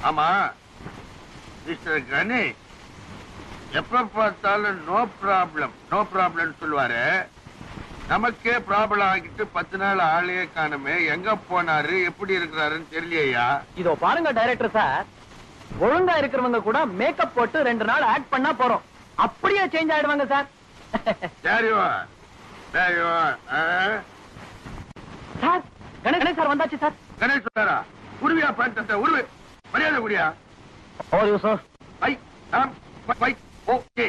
ஆமா மிஸ்டர் கணேஷ் எப்ப பார்த்தாலும் நோ ப்ராப்ளம் சொல்லுவாரு. நமக்கே ப்ராப்ளம் ஆகிட்டு 10 நாள் ஆளையே காணுமே, எங்க போனாரு எப்படி இருக்கிறாருன்னு தெரியலையா? இதோ பாருங்க டைரக்டர் சார், ஒழுங்கா இருக்கிறவங்க கூட மேக்கப் போட்டு 2 நாள் ஆக்ட் பண்ணா போறோம், அப்படியே சேஞ்ச் ஆயிடுவாங்க சார். சார் கணேஷ் சார் வந்தாச்சு சார். கணேஷ் சாரா? உருவியா பாட்டு உருவு, மரியாதை குடியா? Sir okay.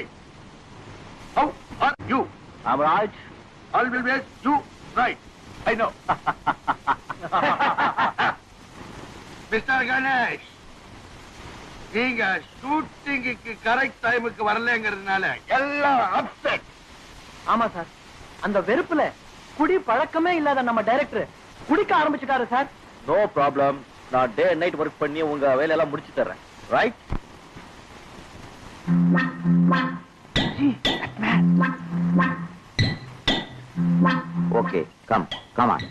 How are you? I'm right. Always you right. I know. Mr. Ganesh, நீங்க ஷூட்டிங்க்கு கரெக்ட் டைமுக்கு வரலங்கிறதுனால எல்லாம் அப்செட். ஆமா சார், அந்த வெறுப்புல குடி பழக்கமே இல்லாத நம்ம டைரக்டர் குடிக்க ஆரம்பிச்சுட்டாரு சார். நோ ப்ராப்ளம், நான் டே நைட் ஒர்க் பண்ணி உங்க வேலையெல்லாம் முடிச்சு தர்றேன். ரைட்? Okay, come on.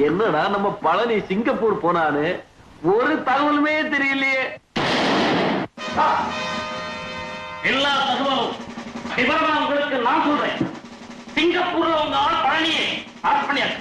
என்னடா நம்ம பழனி சிங்கப்பூர் போனானு ஒரு தகவலுமே தெரியலையே. எல்லா தகவலும் விவரமா உங்களுக்கு நான் சொல்றேன். சிங்கப்பூர்ல உங்க ஆள் பழனியை ஆட் பண்ணியாச்சு.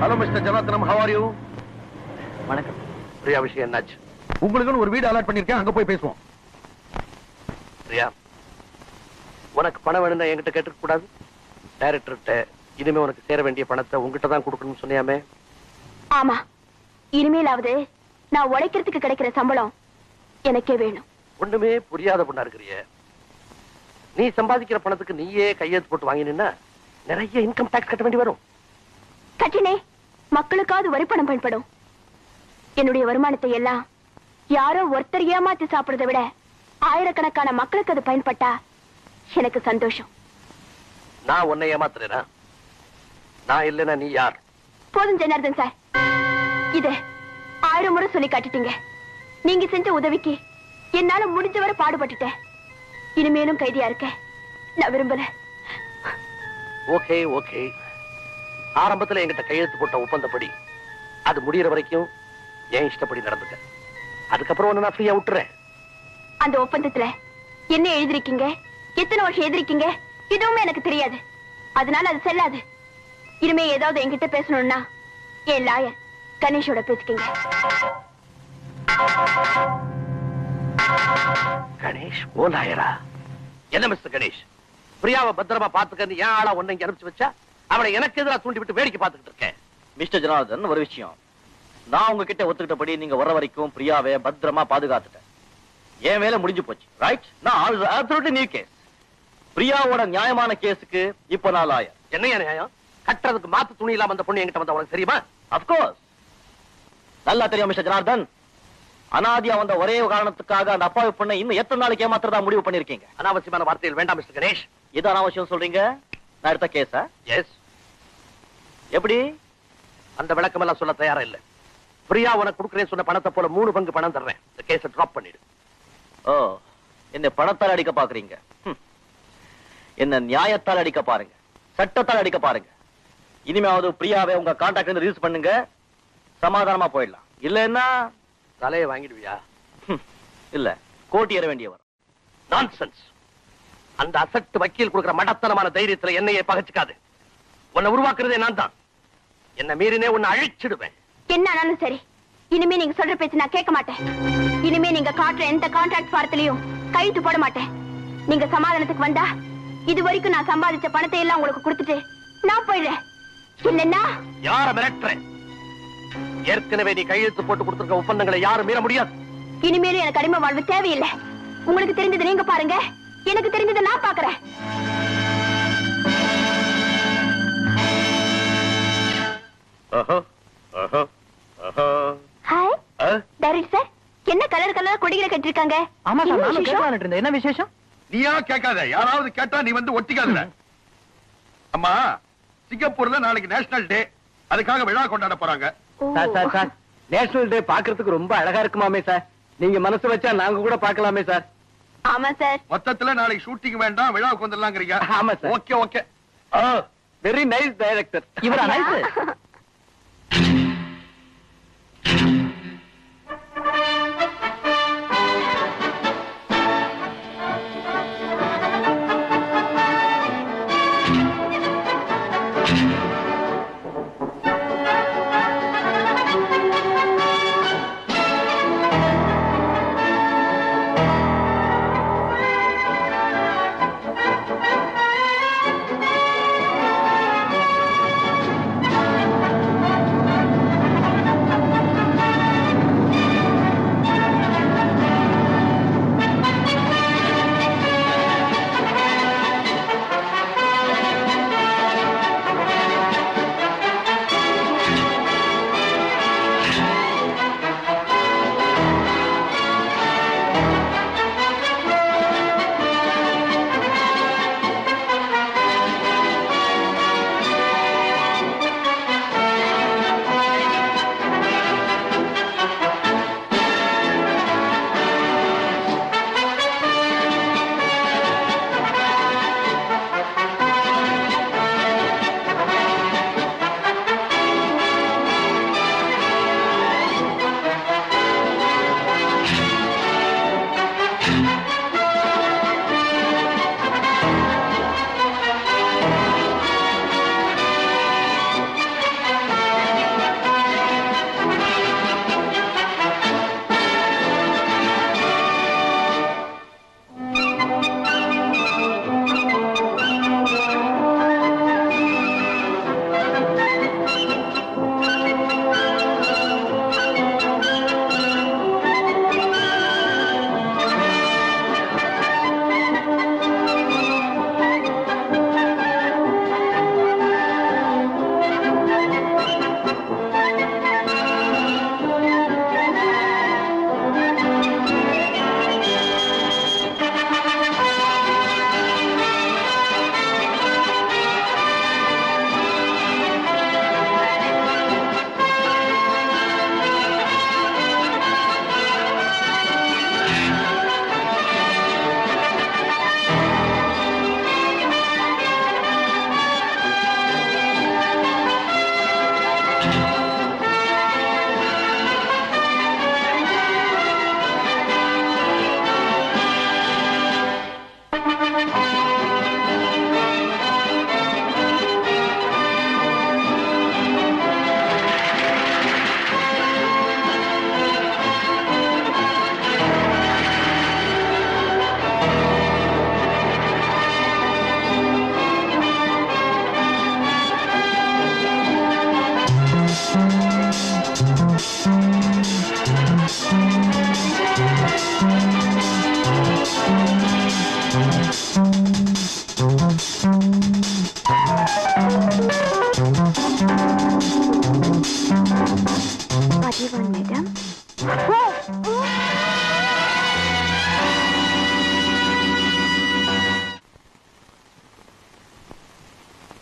Hello mister Janardhanam, how are you? வணக்கம். பிரியா விஷயம் என்னாச்சு? உங்களுக்குன்னு ஒரு வீடு அலாட் பண்ணிருக்கேன், அங்க போய் பேசுவோம். பிரியா, உனக்கு பணம் வேணும்னா என்கிட்ட கேட்டுக்க கூடாது. டைரக்டர்கிட்ட இனிமே உனக்கு சேர வேண்டிய பணத்தை உங்ககிட்ட தான் கொடுக்கணும்னு சொன்னியாமே. ஆமா, இனிமேலாவது நான் உழைக்கிறதுக்கு கிடைக்கிற சம்பளம் எனக்கே வேணும். ஒண்ணுமே புரியாத பொண்ணா இருக்கிறிய. நீ சம்பாதிக்கிற பணத்துக்கு நீயே கையெழுத்து போட்டு வாங்கினா நிறைய இன்கம் டாக்ஸ் கட்ட வேண்டி வரும். கட்டினே, மக்களுக்காவது வரி பணம் பயன்படும். என்னுடைய வருமானத்தை எல்லாம் யாரோ ஒருத்தர் ஏமாத்தி சாப்பிடுறதை விட ஆயிரக்கணக்கான மக்களுக்கு அது பயன்பட்டா எனக்கு சந்தோஷம். நான் உன்னை ஏமாத்துறேனா? நான் இல்லைன்னா நீ யார்? போதும் ஜனார்தன் சார், இத 1000 முறை சொல்லி காட்டிட்டீங்க. நீங்க செஞ்ச உதவிக்கு என்னால முடிஞ்சவரை பாடுபட்டுட்டேன். இனிமேலும் கைதியா இருக்க நான் விரும்பல. ஓகே ஓகே, ஆரம்பத்துல என்கிட்ட கையெழுத்து போட்ட ஒப்பந்தப்படி அது முடியற வரைக்கும் என் இஷ்டப்படி நடந்துக்க. அதுக்கப்புறம் ஒண்ணு நான் ஃப்ரீயா விட்டுறேன். அந்த ஒப்பந்தத்துல என்ன எழுதிருக்கீங்க, எத்தனை வருஷம் எழுதிருக்கீங்க, எதுவுமே எனக்கு தெரியாது. அதனால அது செல்லாது. இனிமே ஏதாவது என்கிட்ட பேசணும்னா என் லாயர் கணேஷோட பேசிக்கீங்க. கணேஷ் ஓ லாயரா? என்ன மிஸ்டர் கணேஷ், பிரியாவை பத்திரமா பாத்துக்க ஏன் ஆளா ஒன்ன இங்க அனுப்பிச்சு வச்சா அவனை எனக்கு எதிராக தூண்டி விட்டு வேடிக்கை பார்த்துக்கிட்டு இருக்கேன். மிஸ்டர் ஜனார்தன், ஒரு விஷயம். நான் உங்ககிட்ட ஒத்துக்கிட்டபடி நீங்க வர வரைக்கும் பிரியாவை பத்திரமா பாதுகாத்துட்டேன். என் வேலை முடிஞ்சு போச்சு. ரைட்? நான் absolutely new case. பிரியாவோட நியாயமான கேஸுக்கு இப்ப நான் லாயர். என்னையா நியாயம்? கட்டுறதுக்கு மாத்து துணி இல்லாம அந்த பொண்ணு என்கிட்ட வந்தா உனக்கு தெரியுமா? அப்கோர்ஸ் நல்லா தெரியும் மிஸ்டர் ஜனார்தன். அனாதியா வந்த ஒரே காரணத்துக்காக அந்த அப்பாவி பொண்ணை இன்னும் எத்தனை நாளைக்கு ஏமாத்துறதா முடிவு பண்ணிருக்கீங்க? அனாவசியமான வார்த்தைகள் வேண்டாம் மிஸ்டர் கணேஷ். இது அனாவசியம் சொல்றீங்க? நான் எடுத்த கேஸா? எஸ். எப்படி? அந்த விளக்கம் எல்லாம் சொல்ல தயாரா இல்ல. பிரியா உனக்கு கொடுக்குறேன்னு சொன்ன பணத்தை போல 3 பங்கு பணம் தர்றேன். இந்த கேஸை டிராப் பண்ணிடு. ஓ, என்ன பணத்தால் அடிக்க பாக்குறீங்க? என்ன நியாயத்தால் அடிக்க பாருங்க, சட்டத்தால் அடிக்க பாருங்க. இனிமேவது பிரியாவை உங்க கான்டாக்ட் ரிலீஸ் பண்ணுங்க, சமாதானமா போயிடலாம். இல்லன்னா தலையை வாங்கிடுவியா? இல்ல, கோட்டி ஏற வேண்டிய வரும். நான்சென்ஸ். அந்த அசட்டு வக்கீல் கொடுக்கிற மடத்தனமான தைரியத்துல என்னையே பகச்சுக்காது. உன்னை உருவாக்குறதே நான் தான். என்ன மீறினே உன்னை அழிச்சிடுவேன். என்ன ஆனாலும் சரி, இனிமே நீங்க சொல்ற பேச்சு நான் கேட்க மாட்டேன். இனிமே நீங்க காட்டுற எந்த கான்ட்ராக்ட் ஃபாரத்திலையும் கையெழுத்து போட மாட்டேன். நீங்க சமாதானத்துக்கு வந்தா இது வரைக்கும் நான் சம்பாதிச்ச பணத்தை எல்லாம் உங்களுக்கு கொடுத்துட்டு நான் போயிடுறேன். இல்லன்னா யார மிரட்டுறேன்? ஏற்கனவே நீ கையெழுத்து போட்டு கொடுத்திருக்க ஒப்பந்தங்களை யாரும் மீற முடியாது. இனிமேலும் எனக்கு அடிமை வாழ்வு தேவையில்லை. உங்களுக்கு தெரிஞ்சது நீங்க பாருங்க, எனக்கு தெரிஞ்சதை நான் பாக்குறேன். ஹாய் டைரக்டர் சார், என்ன கலர் கலரா கொடிகளை கட்டிருக்காங்க? ஆமா சார், என்ன நானும் விசேஷம்? கேட்கலான்னு இருந்தேன். என்ன விசேஷம்? நீயா கேட்காத, யாராவது கேட்டா நீ வந்து ஒட்டிக்காத. அம்மா, சிங்கப்பூர்ல நாளைக்கு நேஷனல் டே, அதுக்காக விழா கொண்டாட போறாங்க. சார் சார் சார், நேஷனல் டே பாக்குறதுக்கு ரொம்ப அழகா இருக்குமாமே சார். நீங்க மனசு வச்சா நாங்க கூட பார்க்கலாமே சார். ஆமா சார். மொத்தத்துல நாளைக்கு ஷூட்டிங் வேண்டாம், விழாவுக்கு வந்துடலாங்கிறீங்க. ஆமா sir. Okay okay. Very nice director. இவரா நைஸ்?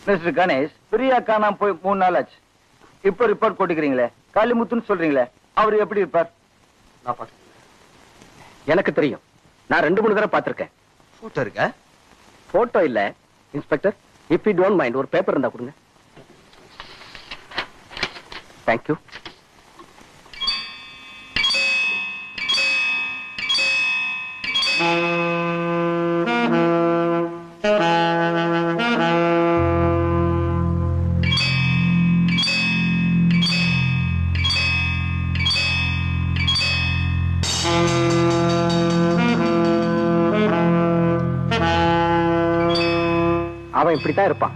மிஸ்டர் கணேஷ், பிரியா காணாம போய் 3 நாள் ஆச்சு. இப்ப ரிப்போர்ட் போட்டுக்கிறீங்களே, காளிமுத்துன்னு சொல்றீங்களே, அவர் எப்படி இருப்பார்? நான் பார்த்தேன். எனக்கு தெரியும். நான் 2-3 தடவை பார்த்திருக்கேன். போட்டோ இருக்க? போட்டோ இல்ல inspector. If you don't mind ஒரு பேப்பர் இருந்தா கொடுங்க. தேங்க்யூ. அவன் இப்படித்தான் இருப்பான்.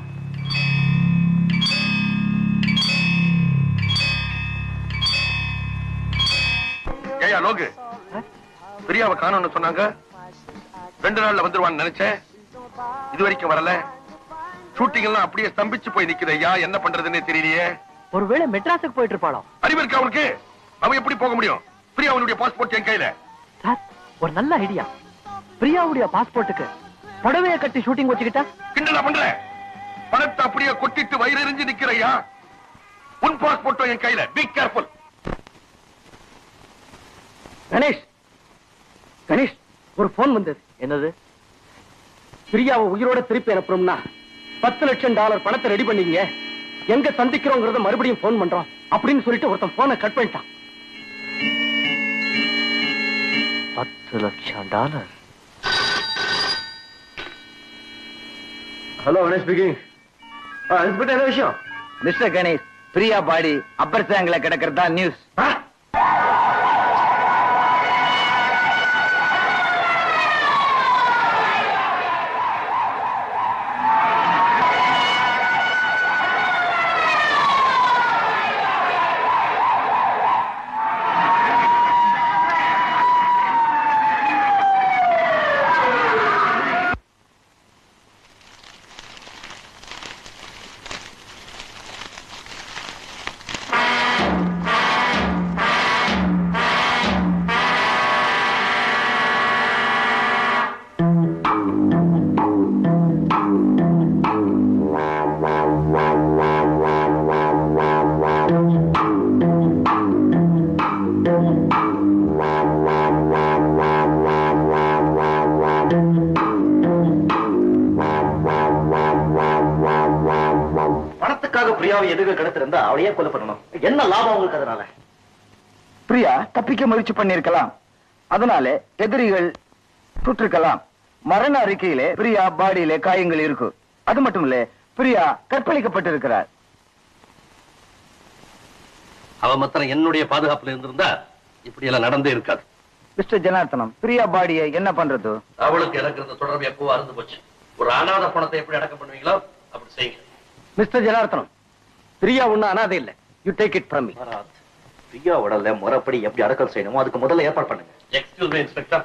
ஏயா லோகு, பிரியாவை காணோம்னு சொன்னாங்க. 2 நாள்ல வந்துருவான்னு நினைச்சேன். இது வரைக்கும் வரல. ஷூட்டிங் எல்லாம் அப்படியே ஸ்தம்பிச்சு போய் நிக்குது ஐயா. என்ன பண்றதுன்னு தெரியலையே. ஒருவேளை மெட்ராஸுக்கு போயிட்டு இருப்பாளோ? அறிவு இருக்கா அவனுக்கு? அவன் எப்படி போக முடியும்? பிரியா அவனுடைய பாஸ்போர்ட் என் கையில. சார், ஒரு நல்ல ஐடியா. பிரியாவுடைய பாஸ்போர்ட்டுக்கு புடவைய கட்டி ஷூட்டிங் வச்சுக்கிட்டா? கிண்டலா பண்ற? பணத்தை அப்படியே கொட்டிட்டு வயிறு எரிஞ்சு நிக்கிறையா. உன் பாஸ்போர்ட்டோ என் கையில. Be careful. கணேஷ், கணேஷ், ஒரு போன் வந்தது. என்னது? பிரியாவை உயிரோட திருப்பி அனுப்பணும்னா $10 லட்சம் பணத்தை ரெடி பண்ணீங்க. எங்க சந்திக்கிறோங்கிறத மறுபடியும் போன் பண்றோம் அப்படின்னு சொல்லிட்டு ஒருத்தன் போனை கட் பண்ணிட்டான். $10 லட்சம். Hello, Ganesh speaking. இன்ஸ்பெக்டர், என்ன விஷயம்? மிஸ்டர் கணேஷ், பிரியா பாடி அப்பர் சாங்கில கிடக்கிறதா நியூஸ். பிரியாவை எதுக்கு கடத்திருந்தா அவளையே கொலை பண்ணணும். என்ன லாபம் உங்களுக்கு அதனால? பிரியா தப்பிக்க முயற்சி பண்ணிருக்கலாம். அதனால எதிரிகள் சுற்றிருக்கலாம். மரண அறிக்கையிலே பிரியா பாடியிலே காயங்கள் இருக்கு. அது மட்டும் இல்ல, பிரியா கற்பழிக்கப்பட்டிருக்கிறார். அவ மாத்திரம் என்னுடைய பாதுகாப்புல இருந்திருந்தா இப்படி எல்லாம் நடந்தே இருக்காது. மிஸ்டர் ஜனார்த்தனம், பிரியா பாடியை என்ன பண்றது? அவளுக்கு எனக்கு இருந்த தொடர்பு எப்போ அறுந்து போச்சு. ஒரு அனாதை பணத்தை எப்படி அடக்கம் பண்ணுவீங்களோ அப்படி செய்யுங்க. மிஸ்டர் ஜனார்த்தனம், பிரியா ஒண்ணு அனாதை இல்ல. You take it from me. Priya உடல்ல முறைப்படி எப்படி அடக்கம் செய்யணுமோ அதுக்கு முதல்ல ஏற்பாடு பண்ணுங்க. Excuse me inspector.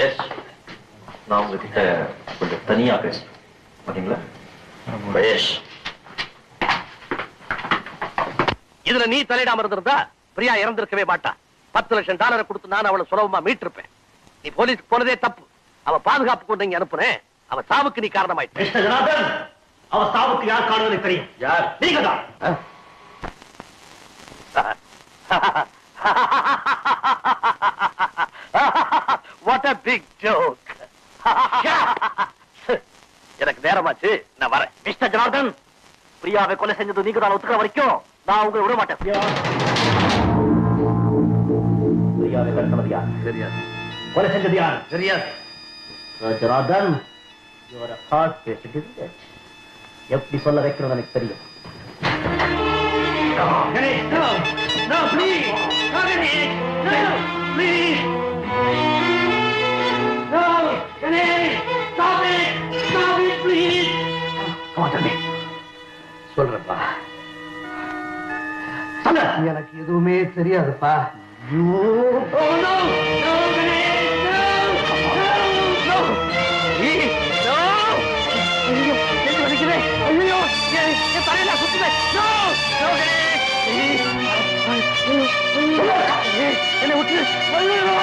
எஸ், நான் உங்ககிட்ட கொஞ்சம் தனியா பேசுறேன். பாத்தீங்களா? மகேஷ், இதுல நீ தலையிடாம இருந்திருந்தா பிரியா இறந்திருக்கவே மாட்டா. $10 லட்சம் கொடுத்து நான் அவளை சுலபமா மீட்டிருப்பேன். நீ போலீஸ் போனதே தப்பு. அவ பாதுகாப்பு கொண்டு இங்க அனுப்புனேன். அவ சாவுக்கு நீ காரணமாயிட்ட. மிஸ்டர் ஜனார்தன், அவ சாவுக்கு யார் காரணம் தெரியும்? யார்? நீங்க தான். What a big joke. எனக்கு நேரமாச்சு, நான் வரேன். மிஸ்டர் ஜனார்தன், பிரியாவை கொலை செஞ்சது நீங்க தான் ஒத்துக்கிற வரைக்கும் நான் உங்களை விட மாட்டேன். பிரியாவை கடத்தினது யார்? தெரியாது. கொலை செஞ்சது யார்? தெரியாது. Janardan, you are a hard patient, isn't it? எப்படி சொல்ல வைக்கிறது எனக்கு தெரியும். Ganesh, no! No, please! No, Ganesh! No! Please! No! Ganesh! Stop it! Stop it, please! Come on, tell me. சொல்றப்பா. சொல்லு. எனக்கு எதுவுமே தெரியாதுப்பா. Oh, no! No, Ganesh! No! No! No! No! ஐயோ, நெஞ்சு வலிக்குதே. ஐயோ, என் தலையில சுத்துதே. No! No, என்னை விட்டு. ஐயோ!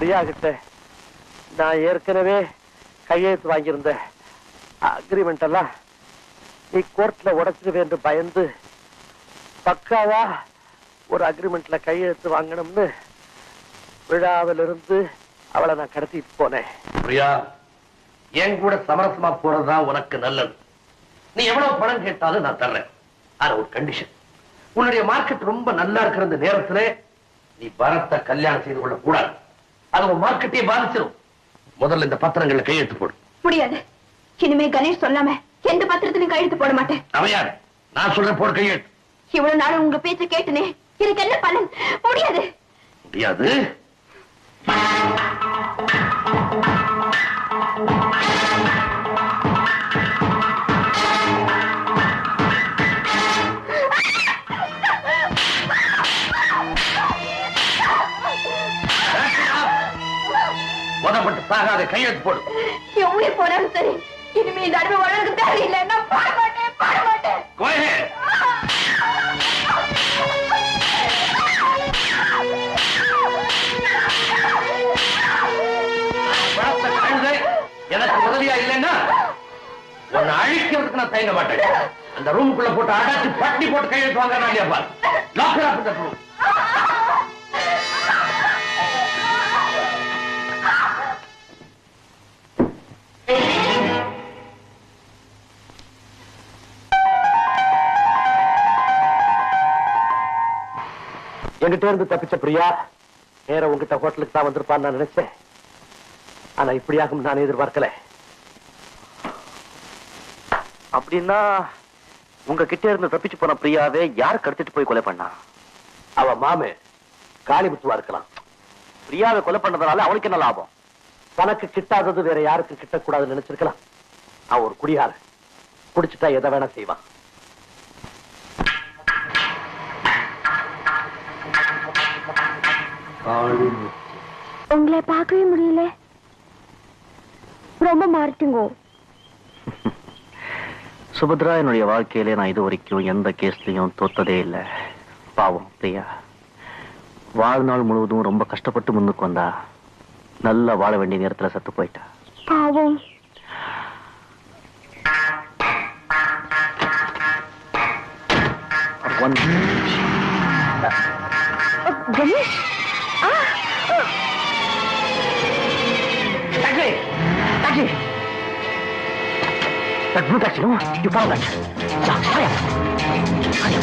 பிரியா கிட்ட நான் ஏற்கனவே கையெழுத்து வாங்கியிருந்த அக்ரிமெண்ட் எல்லாம் நீ கோர்ட்ல உடைச்சிருவே என்று பயந்து பக்காவா ஒரு அக்ரிமெண்ட்ல கையெழுத்து வாங்கணும்னு விழாவிலிருந்து அவளை நான் கடத்திட்டு போனேன். பிரியா, என் கூட சமரசமா போறதுதான் உனக்கு நல்லது. நீ எவ்வளவு பணம் கேட்டாலும் நான் தர்றேன். ஆனா ஒரு கண்டிஷன், உன்னுடைய மார்க்கெட் ரொம்ப நல்லா இருக்கிற இந்த நேரத்துல நீ பரத்தை கல்யாணம் செய்து கொள்ள கூடாது. அது உன் மார்க்கெட்டே பாதிச்சிடும். முதல்ல இந்த பத்திரங்கள்ல கையெழுத்து போடு. முடியாது. இனிமே கணேஷ் சொல்லாம எந்த பத்திரத்திலும் கையெழுத்து போட மாட்டேன். அவையார், நான் சொல்றேன், போடு கையெழுத்து. இவ்வளவு நாள் உங்க பேச்ச கேட்டுனே எனக்கு என்ன பலன்? முடியாது. முடியாது. உதப்பட்டு சாகாத கையெழுத்து போடு. என் உயிர் போனாலும் சரி, இனிமே இந்த அனுபவம் வளர்க்க தேவையில்லை. நான் பாட மாட்டேன், பாட மாட்டேன். Go ahead. எனக்கு உதவியா இல்லைன்னா உன்னை அழிக்கிறதுக்கு நான் தயங்க மாட்டேன். அந்த ரூமுக்குள்ள போட்டு அடைச்சு பட்டி போட்டு கையெழுத்து வாங்க நான் இல்லையா? Locker of the room. என்கிட்ட இருந்து தப்பிச்ச பிரியா நேர உங்ககிட்ட ஹோட்டலுக்கு தான் வந்திருப்பான்னு நான் நினைச்சேன். ஆனா இப்படியாகும் நான் எதிர்பார்க்கல. அப்படின்னா உங்க கிட்ட இருந்து தப்பிச்சு போன பிரியாவே யார் கடத்திட்டு போய் கொலை பண்ணா? அவ மாமே காளிமுத்துவா இருக்கலாம். பிரியாவை கொலை பண்ணதுனால அவனுக்கு என்ன லாபம்? தனக்கு கிட்டாதது வேற யாருக்கு கிட்டக்கூடாதுன்னு நினைச்சிருக்கலாம். அவன் ஒரு குடியாரு, குடிச்சுட்டா எதை வேணா செய்வான். உங்களை பார்க்கவே முடியல, ரொம்ப மாறிட்டுங்க. சுபத்ரா, என்னுடைய வாழ்க்கையிலே நான் இது வரைக்கும் எந்த கேஸ்லயும் தோத்ததே இல்லை. பாவம் பிரியா வாழ்நாள் முழுவதும் ரொம்ப கஷ்டப்பட்டு முன்னுக்கு வந்தா, நல்லா வாழ வேண்டிய நேரத்துல சத்து போயிட்டா. பாவம். Ganesh, Taxi! That blue taxi, no? You found that. Yeah, hurry up. Hurry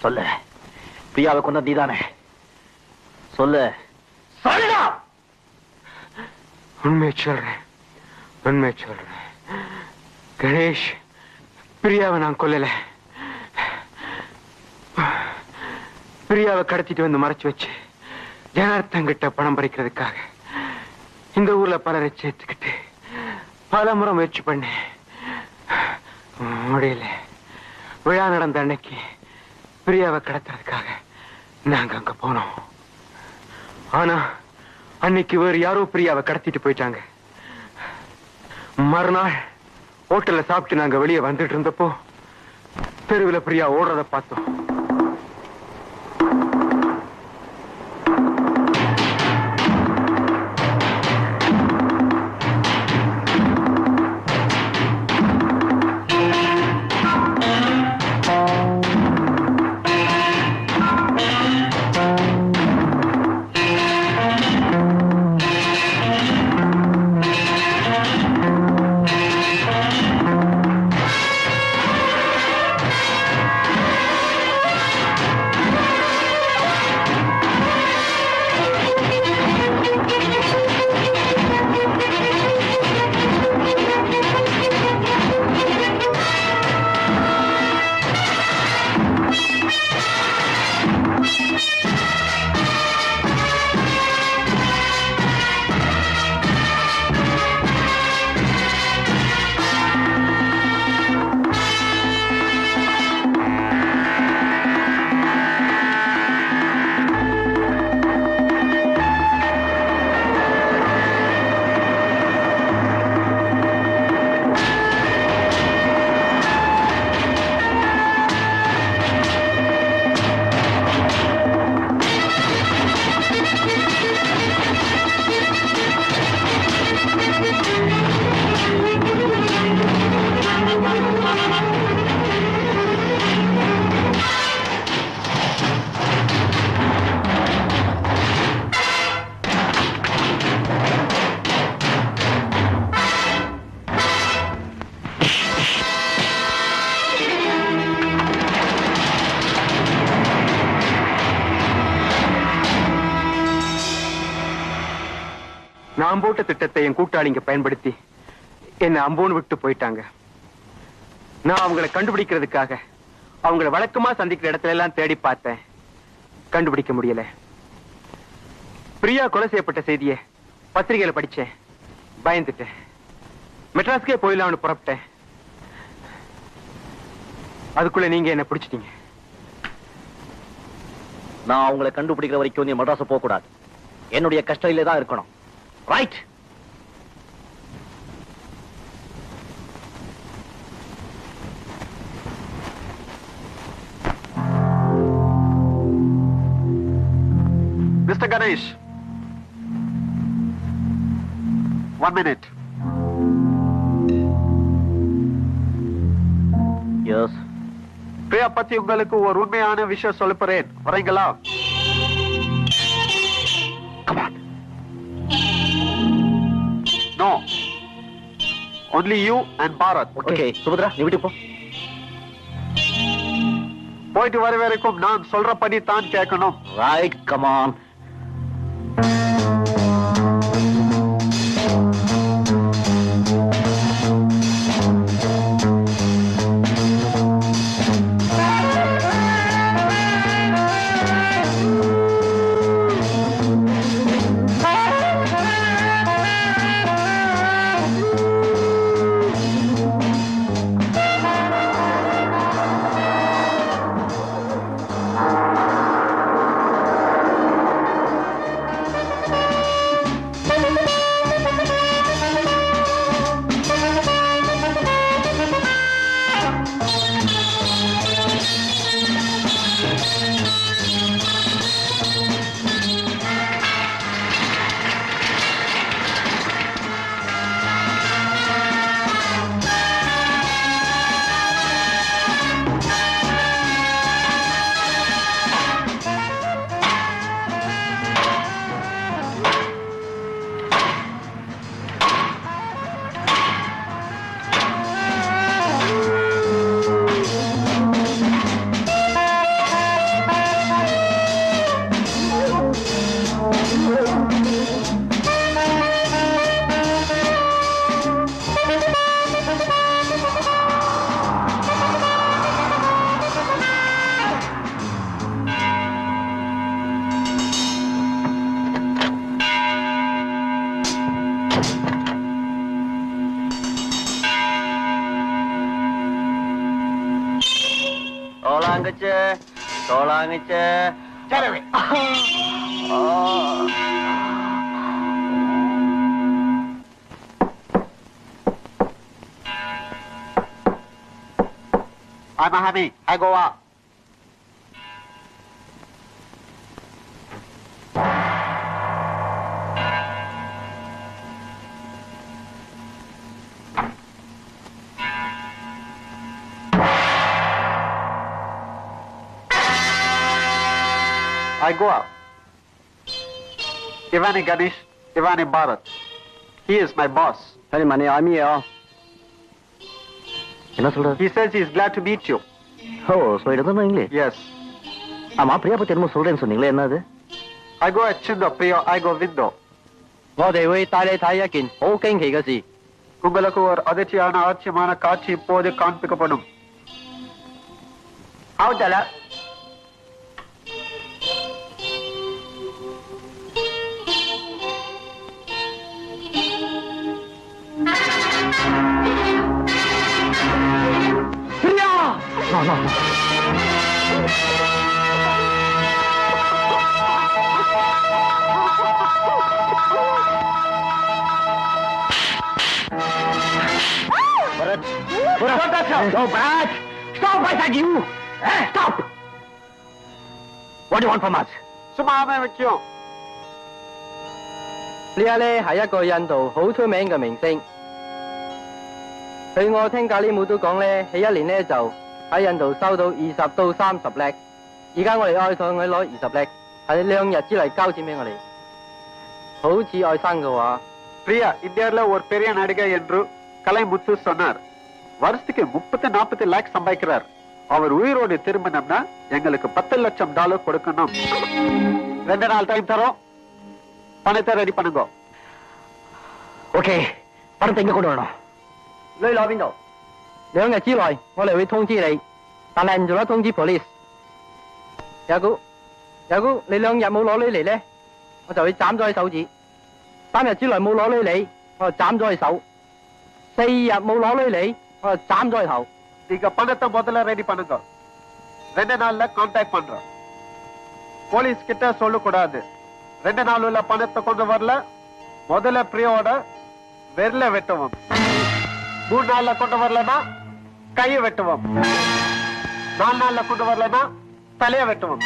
சொல்லு, பிரியாவை கொண்டது நீதானே? சொல்லு. சொல்லுடா. உண்மையை சொல்றேன் கணேஷ், பிரியாவை நான் கொல்லல. பிரியாவை கடத்திட்டு வந்து மறைச்சு வச்சு ஜனார்த்தன் கிட்ட பணம் பறிக்கிறதுக்காக இந்த ஊர்ல பலரை சேர்த்துக்கிட்டு பல முறை முயற்சி பண்ணேன். முடியல. விழா நடந்த அன்னைக்கு பிரியாவை கடத்துறதுக்காக நாங்க அங்க போனோம். ஆனா அன்னைக்கு வேறு யாரோ பிரியாவை கடத்திட்டு போயிட்டாங்க. மறுநாள் ஹோட்டல்ல சாப்பிட்டு நாங்க வெளியே வந்துட்டு இருந்தப்போ தெருவில் பிரியா ஓடுறத பார்த்தோம். நான் போட்ட திட்டத்தை என் கூட்டாளிங்க பயன்படுத்தி என்ன அம்போன்னு விட்டு போயிட்டாங்க. நான் அவங்களை கண்டுபிடிக்கிறதுக்காக அவங்களை வழக்கமா சந்திக்கிற இடத்துல எல்லாம் தேடி பார்த்தேன். கண்டுபிடிக்க முடியல. பிரியா கொலை செய்யப்பட்ட செய்தியை பத்திரிகையில படிச்சேன். பயந்துட்டேன். மெட்ராஸ்க்கே போயிடலாம்னு புறப்பட்டேன். அதுக்குள்ள நீங்க என்ன பிடிச்சிட்டீங்க. நான் அவங்களை கண்டுபிடிக்கிற வரைக்கும் நீ மெட்ராஸ் போக கூடாது. என்னுடைய கஷ்டையில தான் இருக்கணும். Right? Mr. Ganesh, 1 minute. Yes. Priya பத்தி உங்களுக்கு ஒரு உண்மையான விஷயம் சொல்ல போறேன். வரீங்களா? Come on. No. Only you and Bharat. Okay, Subhadra நீ வீட்டுக்கு போ. போயிட்டு வர வரைக்கும் நான் சொல்ற படி தான் கேட்கணும். Right, come on. தோளாங்கச்சு தோளாங்கச்சு. I'm Mahami. I go up. I go up. Ivani Ganesh, Ivani Bharat. He is my boss. சரி மணி ஆமியா என்ன சொல்ற? He says he is glad to meet you. ஓ சொல்லிட்டு தான் இங்கிலீஷ். Yes. ஆமா பிரியா பத்தி என்னமோ சொல்றேன்னு சொன்னீங்களே என்னது? I go at Chindo Priya, I go window. 我哋會帶你睇一件好驚奇嘅事。 உங்களுக்கு ஒரு அதிர்ச்சியான ஆச்சரியமான காட்சி இப்போது காண்பிக்கப்படும். ಹೌದಲ್ಲ Go back! Stop, I said you! Stop! What do you want from us? சும்மா வைக்கும். Priya 咧係一個印度好出名嘅明星。據我聽咖喱妹都講咧，佢一年咧就喺印度收到20到30叻。而家我哋愛上佢攞20叻，係2日之內交錢俾我哋。好似愛生嘅話， பிரியா இந்தியாவில் ஒரு பெரிய நடிகை என்று கலைமுத்து சொன்னார். வருஷத்துக்கு 30-40 லேக் சம்பாதிக்கிறார். அவர் உயிரோடு திரும்பினோம்னா எங்களுக்கு $10 லட்சம் கொடுக்கணும். 2 நாள் டைம் தரோம். பணத்தை ரெடி பண்ணுங்க. Okay, பணத்தை இங்க கொண்டு வரணும். 你攞邊度？2日之內我哋會通知你，但係唔做得通知 police。有估你2日冇攞女嚟咧，我就會斬咗佢手指。3日之內冇攞女嚟，我就斬咗佢手。4日冇攞女嚟，我就斬咗佢頭。 நீங்க பணத்தை முதல்ல ரெடி பண்ணுங்க. 2 நாள்ல கான்டாக்ட் பண்றோம். போலீஸ் கிட்ட சொல்லக்கூடாது. 2 நாள் உள்ள பணத்தை கொண்டு வரல, முதல்ல பிரியோட விரல வெட்டுவோம். 3 நாள்ல கொண்டு வரலனா கையை வெட்டுவோம். 4 நாள்ல கொண்டு வரலனா தலையை வெட்டுவோம்.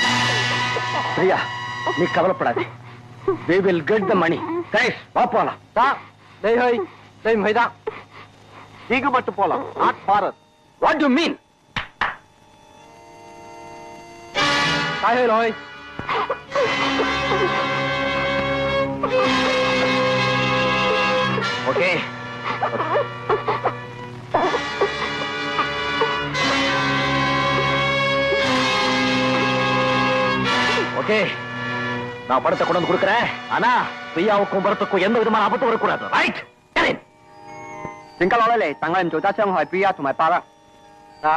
பிரியா நீ கவலைப்படாதே. We will get the money. Guys, வா போலாம். 得，你去，你唔去得。 நீங்க மட்டும் போலாம். Not Bharat. What do you mean? 帶佢落去。 Okay. Okay. நான் பணத்தை கொண்டு வந்து கொடுக்கிறேன். ஆனா பிரியாவுக்கும் பரத்துக்கும் எந்த விதமான ஆபத்தும் வரக்கூடாது. Right? Get in. 請交落嚟，等我唔做得傷害 Priya 同埋巴啦。得。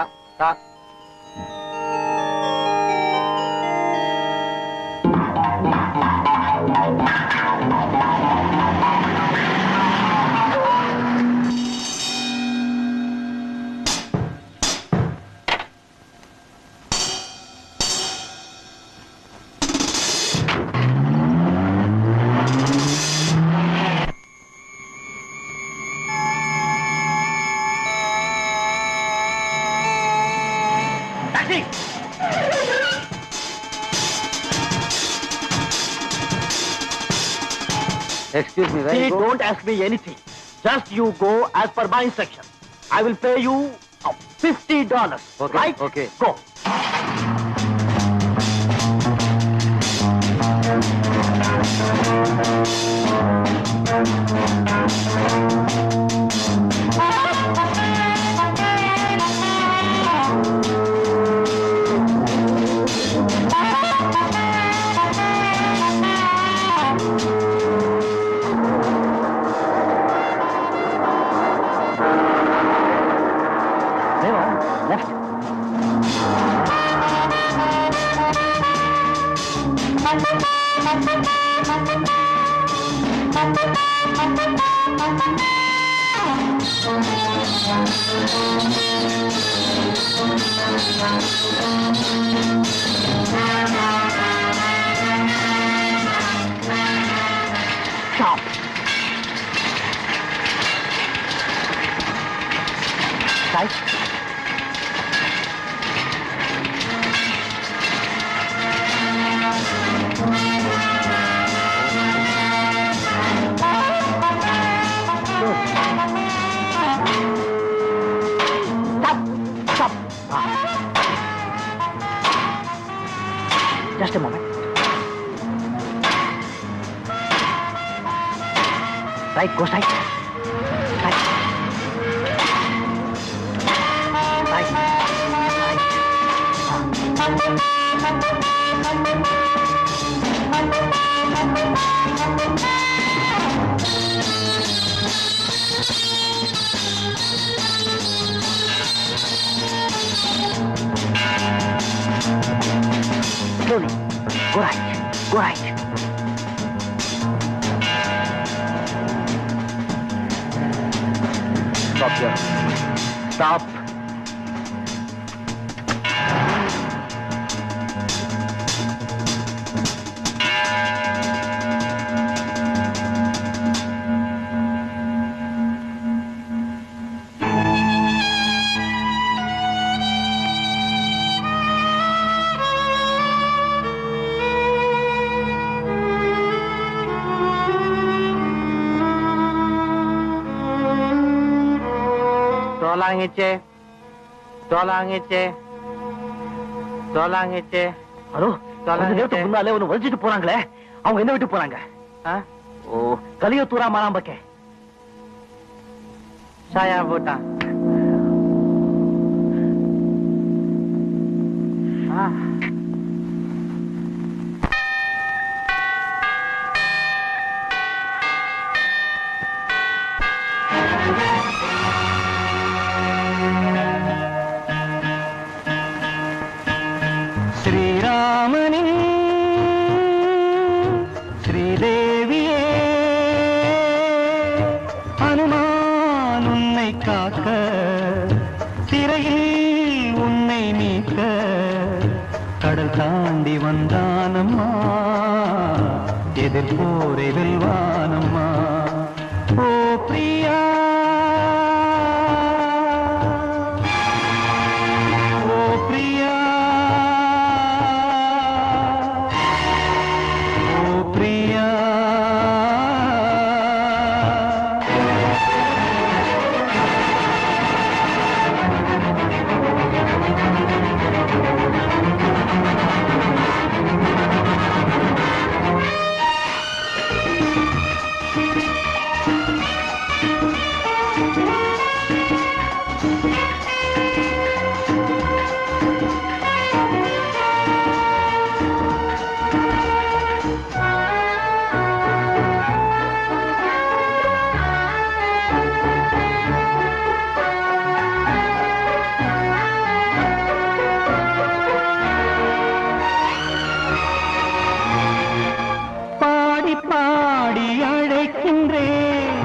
Excuse me, very good. Don't ask me anything. Just you go as per my instruction. I will pay you $50. Okay, Right? okay. Go. Left. Stop. Right. Stop. Just a moment. Right, go straight. Right. Right. Slowly. Go right. Go right. Stop here. Stop. Hello, கொஞ்ச நேரத்துக்கு முன்னாலே ஒண்ணு வலிச்சிட்டு போறாங்களே, அவங்க என்ன விட்டு போறாங்க? ஓ, கலியத்தூரா மாறாம்பக்கே. Saya buta. ஸ்ரீராமனின் ஸ்ரீதேவியே Hanuman உன்னை காக்க சிறையில் உன்னை மீட்க கடல் தாண்டி வந்தானம்மா எதிர்போரை வெல்வானம்மா. ஓ பிரியா, ஓ பிரியா, ஓ பிரியா. பாடி பாடி அழைக்கின்றேன்,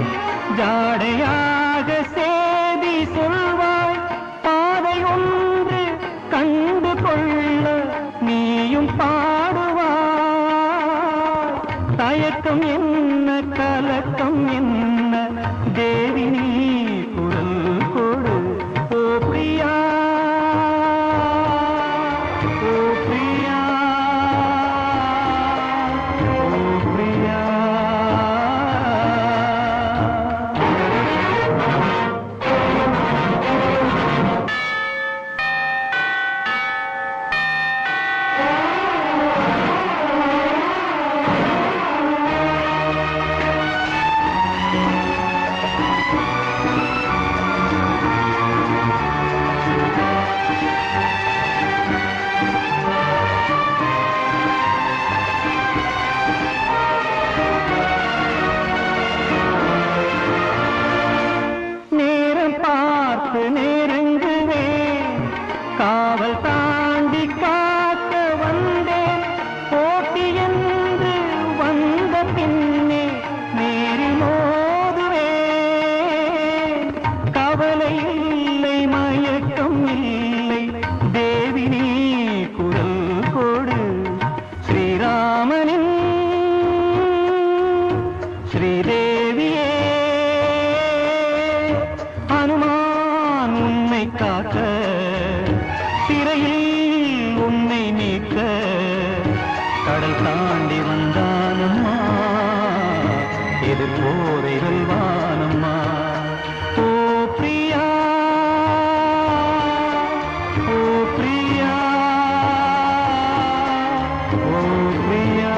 ஜாடையாக சேதி சொல்வாய். பாதை ஒன்று கண்டு கொள்ள நீயும் பாடுவாய். தயக்கம் என்ன, கலக்கம் என்ன, தேவி நீ குரல் கொடு. ஓ பிரியா, ஓ பிரியா, ஓ பிரியா. ஸ்ரீதேவியே அனுமான் உன்னை காக்க திரையில் உன்னை நீக்க கடல் தாண்டி வந்தானம்மா இது போதை வெல்வானம்மா ஓ பிரியா ஓ பிரியா ஓ Priya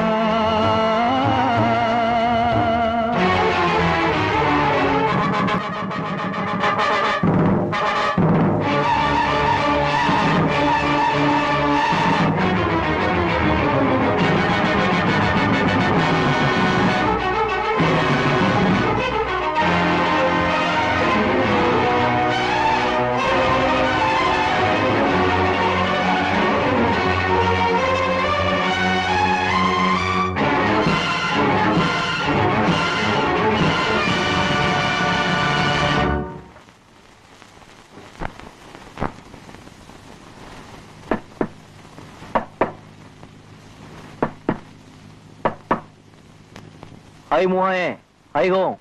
Hay mua hay không?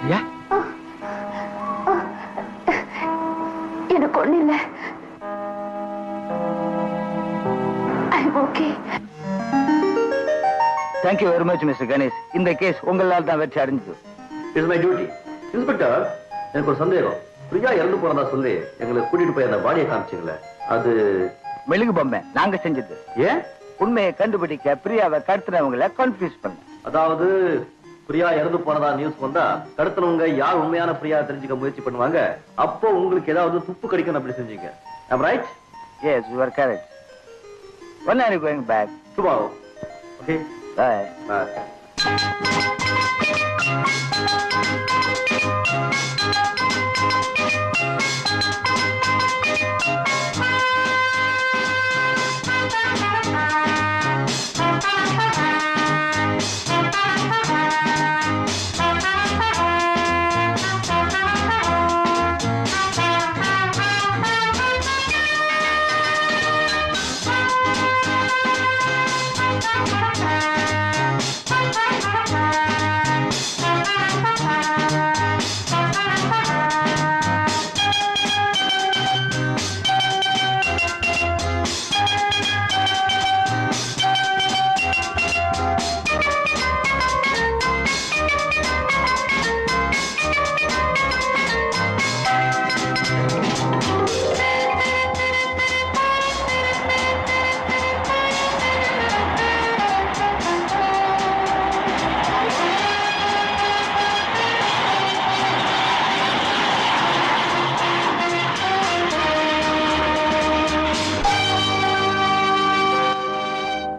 Priya எனக்கு ஒண்ணு இல்ல. I'm okay. Thank you very much mister Ganesh. இந்த கேஸ் உங்களால் தான் வெற்றி அடைஞ்சது. It's my duty. இன்ஸ்பெக்டர், எனக்கு ஒரு சந்தேகம். பிரியா இறந்து போனதா சொல்லி எங்களை கூட்டிட்டு போய் அந்த பாடியை காமிச்சிங்களே, அது மெழுகு பொம்மை நாங்க செஞ்சது. ஏன்? உண்மையை கண்டுபிடிக்க பிரியாவை கடத்தினவங்களை கன்ஃபியூஸ் பண்ண. அதாவது பிரியா இறந்து போனதா நியூஸ் வந்தா கடத்தினவங்க யார் உண்மையான பிரியா தெரிஞ்சுக்க முயற்சி பண்ணுவாங்க. அப்போ உங்களுக்கு ஏதாவது துப்பு கிடைக்கும் அப்படி செஞ்சீங்க. am I right? Yes, you are correct. When are you going back? Tomorrow. Okay. Bye. Bye.